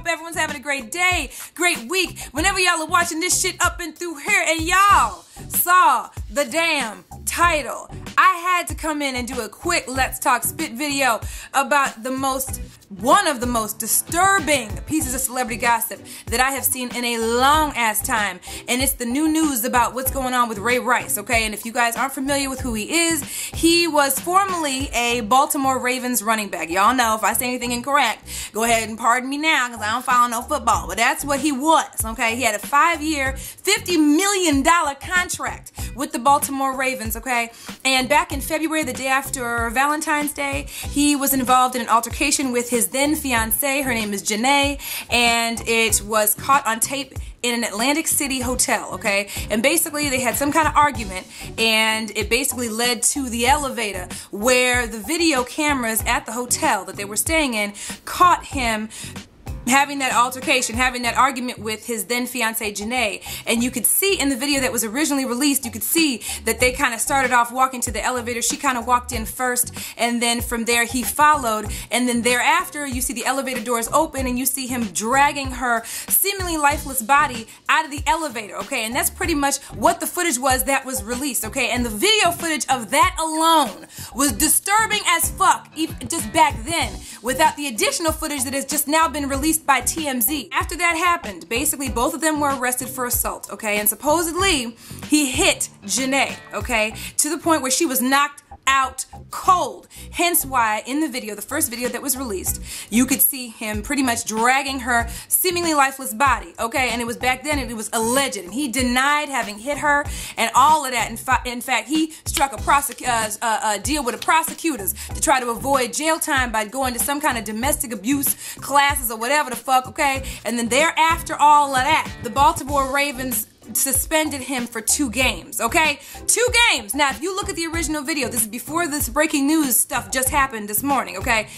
everyone's having a great day, great week, whenever y'all are watching this shit up and through here, and y'all saw the damn title. I had to come in and do a quick Let's Talk Spit video about one of the most disturbing pieces of celebrity gossip that I have seen in a long ass time, and it's the new news about what's going on with Ray Rice, okay? And if you guys aren't familiar with who he is, he was formerly a Baltimore Ravens running back. Y'all know if I say anything incorrect, go ahead and pardon me now because I don't follow no football, but that's what he was, okay? He had a 5-year, $50 million contract with the Baltimore Ravens, okay? And back in February, the day after Valentine's Day, he was involved in an altercation with his then fiance. Her name is Janae, and it was caught on tape in an Atlantic City hotel, okay? And basically they had some kind of argument, and it basically led to the elevator where the video cameras at the hotel that they were staying in caught him having that altercation, having that argument with his then fiancee Janae. And you could see in the video that was originally released, you could see that they kind of started off walking to the elevator. She kind of walked in first, and then from there he followed, and then thereafter you see the elevator doors open and you see him dragging her seemingly lifeless body out of the elevator, okay? And that's pretty much what the footage was that was released, okay? And the video footage of that alone was disturbing as fuck, even just back then, without the additional footage that has just now been released by TMZ. After that happened, basically both of them were arrested for assault, okay? And supposedly he hit Janae, okay, to the point where she was knocked out cold. Hence why in the video, the first video that was released, you could see him pretty much dragging her seemingly lifeless body, okay? And it was back then, and it was alleged, and he denied having hit her and all of that. In fact, he struck a deal with the prosecutors to try to avoid jail time by going to some kind of domestic abuse classes or whatever the fuck, okay? And then thereafter all of that, the Baltimore Ravens suspended him for 2 games, okay? 2 games. Now, if you look at the original video, this is before this breaking news stuff just happened this morning, okay?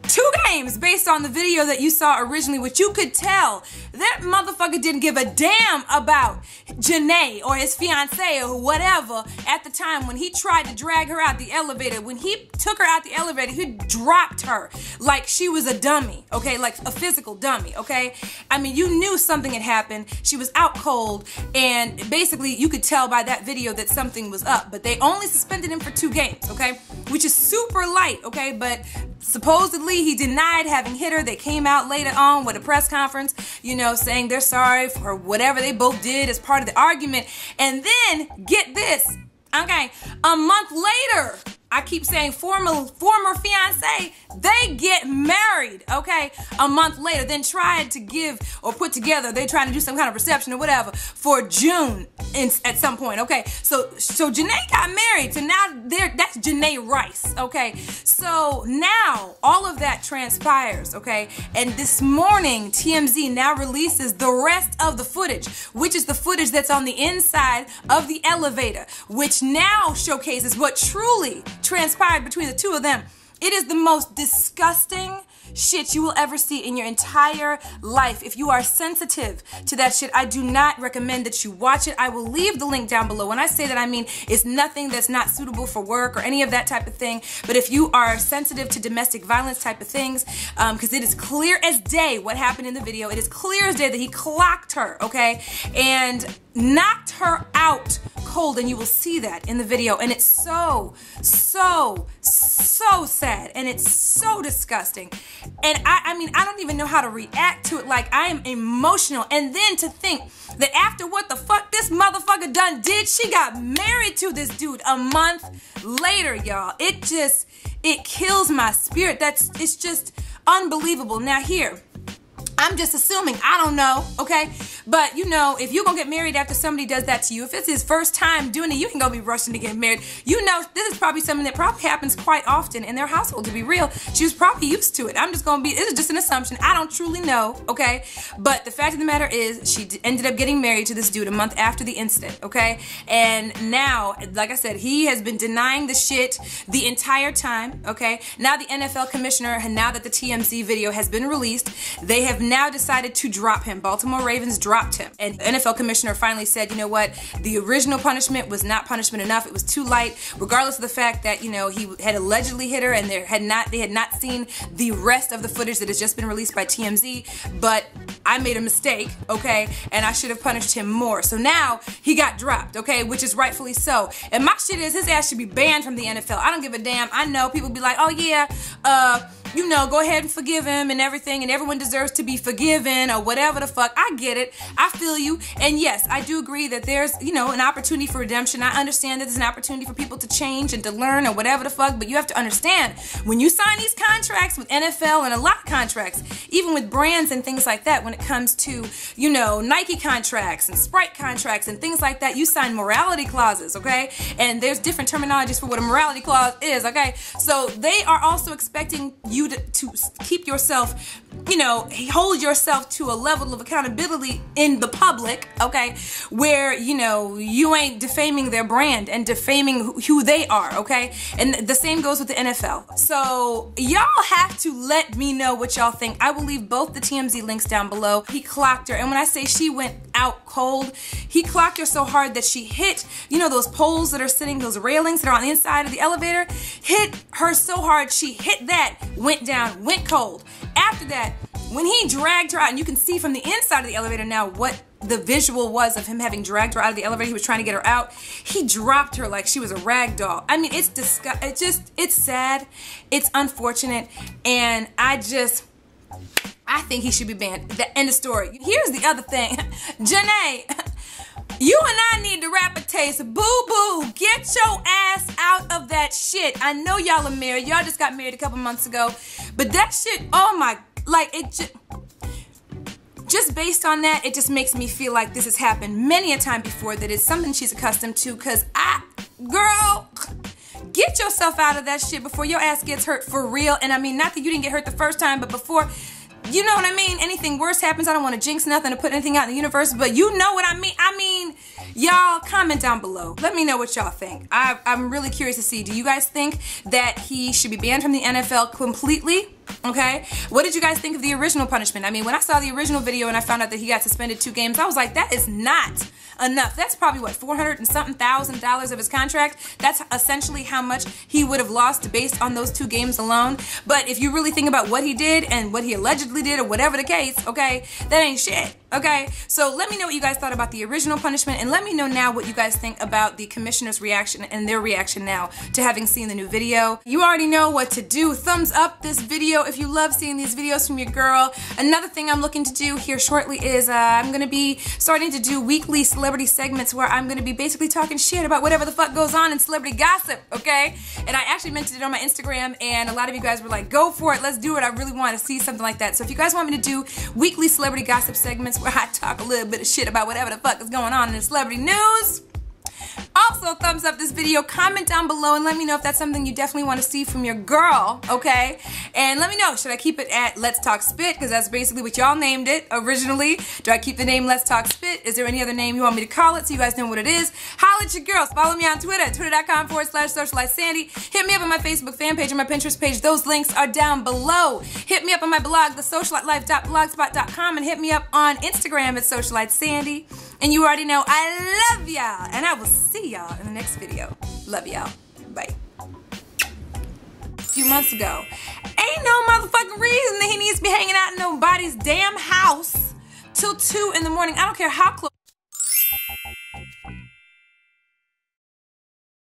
2 games based on the video that you saw originally, which you could tell that motherfucker didn't give a damn about Janae or his fiance or whatever at the time when he tried to drag her out the elevator. When he took her out the elevator, he dropped her like she was a dummy, okay? Like a physical dummy, okay? I mean, you knew something had happened. She was out cold, and basically you could tell by that video that something was up, but they only suspended him for 2 games, okay? Which is super light, okay? But supposedly he denied having hit her. They came out later on with a press conference, you know, saying they're sorry for whatever they both did as part of the argument. And then, get this, okay, a month later, I keep saying former fiance, they get married, okay, a month later, then tried to give or put together, they trying to do some kind of reception or whatever for June at some point, okay? So Janae got married, so now that's Janae Rice, okay? So now all of that transpires, okay? And this morning, TMZ now releases the rest of the footage, which is the footage that's on the inside of the elevator, which now showcases what truly transpired between the 2 of them. It is the most disgusting shit you will ever see in your entire life. If you are sensitive to that shit, I do not recommend that you watch it. I will leave the link down below. When I say that, I mean it's nothing that's not suitable for work or any of that type of thing. But if you are sensitive to domestic violence type of things, because it is clear as day what happened in the video. It is clear as day that he clocked her, okay, and knocked her out cold, and you will see that in the video. And it's so sad, and it's so disgusting. And I mean, I don't even know how to react to it. Like, I am emotional. And then to think that after what the fuck this motherfucker done did, she got married to this dude a month later, y'all. It kills my spirit. It's just unbelievable. Now here, I'm just assuming, I don't know, okay? But, you know, if you're gonna get married after somebody does that to you, if it's his first time doing it, you ain't gonna be rushing to get married. You know, this is probably something that probably happens quite often in their household, to be real. She was probably used to it. This is just an assumption. I don't truly know, okay? But the fact of the matter is, she ended up getting married to this dude a month after the incident, okay? And now, like I said, he has been denying the shit the entire time, okay? Now the NFL commissioner, now that the TMZ video has been released, they have now decided to drop him. Baltimore Ravens dropped dropped him. And the NFL commissioner finally said, you know what, the original punishment was not punishment enough. It was too light, regardless of the fact that, you know, he had allegedly hit her and they had not seen the rest of the footage that has just been released by TMZ. But I made a mistake, okay, and I should have punished him more. So now he got dropped, okay, which is rightfully so. And my shit is his ass should be banned from the NFL. I don't give a damn. I know people be like, oh yeah, you know, go ahead and forgive him and everything, and everyone deserves to be forgiven or whatever the fuck. I get it. I feel you. And yes, I do agree that there's, you know, an opportunity for redemption. I understand that there's an opportunity for people to change and to learn or whatever the fuck, but you have to understand, when you sign these contracts with NFL and a lot of contracts, even with brands and things like that, when it comes to, you know, Nike contracts and Sprite contracts and things like that, you sign morality clauses, okay? And there's different terminologies for what a morality clause is, okay? So they are also expecting you to keep yourself, you know, hold yourself to a level of accountability in the public, okay, where, you know, you ain't defaming their brand and defaming who they are, okay? And the same goes with the NFL. So y'all have to let me know what y'all think. I will leave both the TMZ links down below. He clocked her, and when I say she went out cold, he clocked her so hard that she hit, you know, those poles that are sitting, those railings that are on the inside of the elevator, hit her so hard she hit that, went down, went cold. After that, when he dragged her out, and you can see from the inside of the elevator now what the visual was of him having dragged her out of the elevator. He was trying to get her out. He dropped her like she was a rag doll. I mean, it's it's sad. It's unfortunate. And I think he should be banned. The end of story. Here's the other thing. Janae, you and I need to rap a taste. Boo-boo, get your ass out of that shit. I know y'all are married. Y'all just got married a couple months ago. But that shit, oh my, like, it just based on that, it just makes me feel like this has happened many a time before, that it's something she's accustomed to, because girl, get yourself out of that shit before your ass gets hurt for real. And I mean, not that you didn't get hurt the first time, but before, you know what I mean? Anything worse happens. I don't want to jinx nothing or put anything out in the universe, but you know what I mean. I mean, y'all comment down below. Let me know what y'all think. I'm really curious to see. Do you guys think that he should be banned from the NFL completely? Okay, what did you guys think of the original punishment? I mean, when I saw the original video and I found out that he got suspended 2 games, I was like, that is not enough. That's probably what, $400 and something thousand of his contract. That's essentially how much he would have lost based on those 2 games alone. But if you really think about what he did and what he allegedly did, or whatever the case, okay, that ain't shit. Okay, so let me know what you guys thought about the original punishment, and let me know now what you guys think about the commissioner's reaction and their reaction now to having seen the new video. You already know what to do. Thumbs up this video if you love seeing these videos from your girl. Another thing I'm looking to do here shortly is I'm going to be starting to do weekly celebrity segments where I'm going to be basically talking shit about whatever the fuck goes on in celebrity gossip, okay? And I actually mentioned it on my Instagram, and a lot of you guys were like, go for it, let's do it. I really want to see something like that. So if you guys want me to do weekly celebrity gossip segments where I talk a little bit of shit about whatever the fuck is going on in the celebrity news, also thumbs up this video, comment down below, and let me know if that's something you definitely want to see from your girl, okay? And let me know, should I keep it at Let's Talk Spit, because that's basically what y'all named it originally? Do I keep the name Let's Talk Spit? Is there any other name you want me to call it so you guys know what it is? Holla at your girls. Follow me on Twitter, twitter.com/SocialiteSandy. Hit me up on my Facebook fan page and my Pinterest page. Those links are down below. Hit me up on my blog, TheSocialiteLife.blogspot.com, and hit me up on Instagram at SocialiteSandy. And you already know I love y'all, and I will see y'all in the next video. Love y'all. Bye. A few months ago, ain't no motherfucking reason that he needs to be hanging out in nobody's damn house till 2 in the morning. I don't care how close.